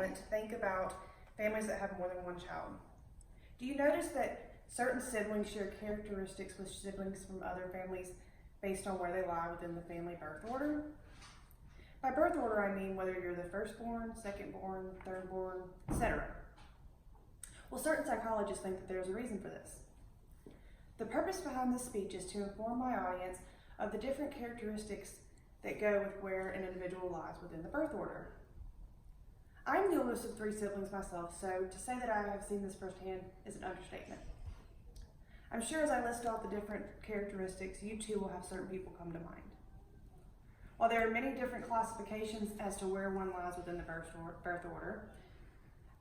moment to think about families that have more than one child. Do you notice that certain siblings share characteristics with siblings from other families based on where they lie within the family birth order? By birth order, I mean whether you're the firstborn, secondborn, thirdborn, etc. Well, certain psychologists think that there's a reason for this. The purpose behind this speech is to inform my audience of the different characteristics that go with where an individual lies within the birth order. I'm the oldest of 3 siblings myself, so to say that I have seen this firsthand is an understatement. I'm sure as I list off the different characteristics, you too will have certain people come to mind. While there are many different classifications as to where one lies within the birth order,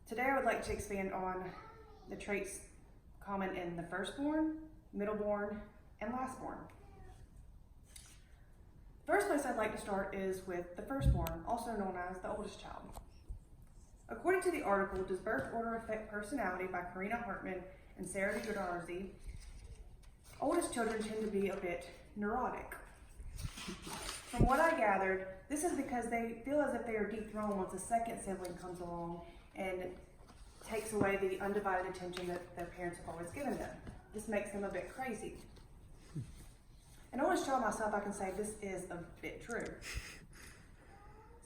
today I would like to expand on the traits common in the firstborn, middleborn, and lastborn. First place I'd like to start is with the firstborn, also known as the oldest child. According to the article, Does Birth Order Affect Personality by Karina Hartman and Sarah DiGodarzi, oldest children tend to be a bit neurotic. From what I gathered, this is because they feel as if they are dethroned once a second sibling comes along and takes away the undivided attention that their parents have always given them. This makes them a bit crazy. An oldest child myself, I can say this is a bit true.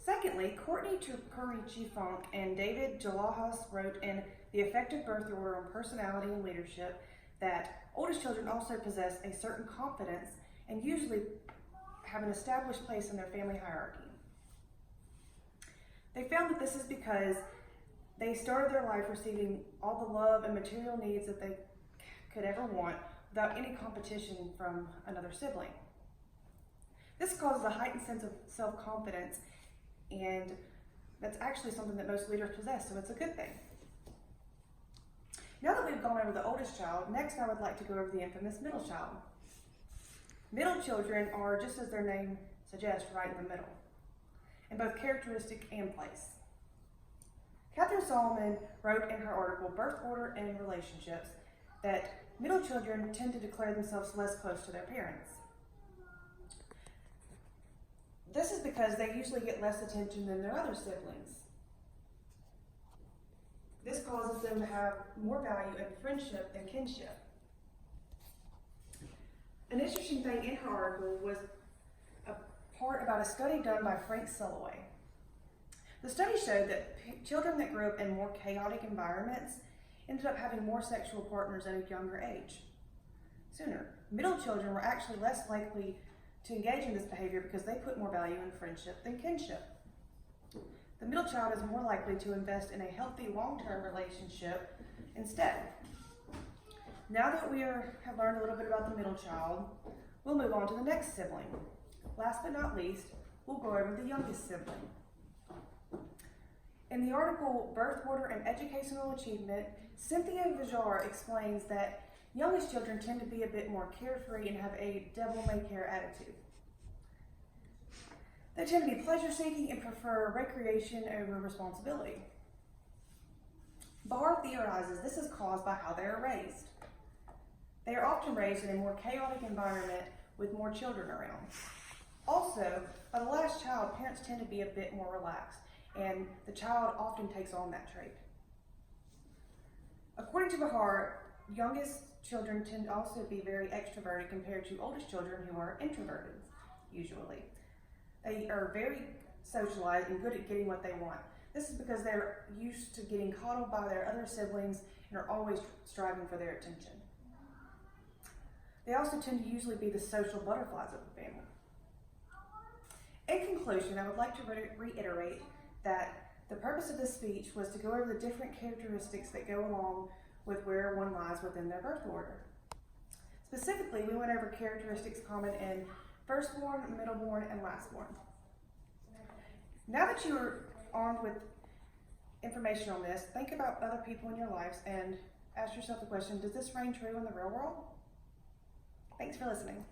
Secondly, Courtney Tukorichi-Funk and David Jalahas wrote in The Effective Birth Order on Personality and Leadership that oldest children also possess a certain confidence and usually have an established place in their family hierarchy. They found that this is because they started their life receiving all the love and material needs that they could ever want without any competition from another sibling. This causes a heightened sense of self-confidence, and that's actually something that most leaders possess, so it's a good thing. Now that we've gone over the oldest child, next I would like to go over the infamous middle child. Middle children are, just as their name suggests, right in the middle, in both characteristic and place. Catherine Solomon wrote in her article, Birth Order and Relationships, that middle children tend to declare themselves less close to their parents. This is because they usually get less attention than their other siblings. This causes them to have more value in friendship than kinship. An interesting thing in her article was a part about a study done by Frank Sulloway. The study showed that children that grew up in more chaotic environments ended up having more sexual partners at a younger age, sooner. Middle children were actually less likely to engage in this behavior because they put more value in friendship than kinship. The middle child is more likely to invest in a healthy long-term relationship instead. Now that we have learned a little bit about the middle child, we'll move on to the next sibling. Last but not least, we'll go over the youngest sibling. In the article, Birth Order and Educational Achievement, Cynthia Vijar explains that youngest children tend to be a bit more carefree and have a devil-may-care attitude. They tend to be pleasure-seeking and prefer recreation over responsibility. Barr theorizes this is caused by how they are raised. They are often raised in a more chaotic environment with more children around. Also, by the last child, parents tend to be a bit more relaxed, and the child often takes on that trait. According to Bahar, youngest children tend to also be very extroverted compared to oldest children who are introverted, usually. They are very socialized and good at getting what they want. This is because they're used to getting coddled by their other siblings and are always striving for their attention. They also tend to usually be the social butterflies of the family. In conclusion, I would like to reiterate that the purpose of this speech was to go over the different characteristics that go along with where one lies within their birth order. Specifically, we went over characteristics common in firstborn, middleborn, and lastborn. Now that you are armed with information on this, think about other people in your lives and ask yourself the question, does this reign true in the real world? Thanks for listening.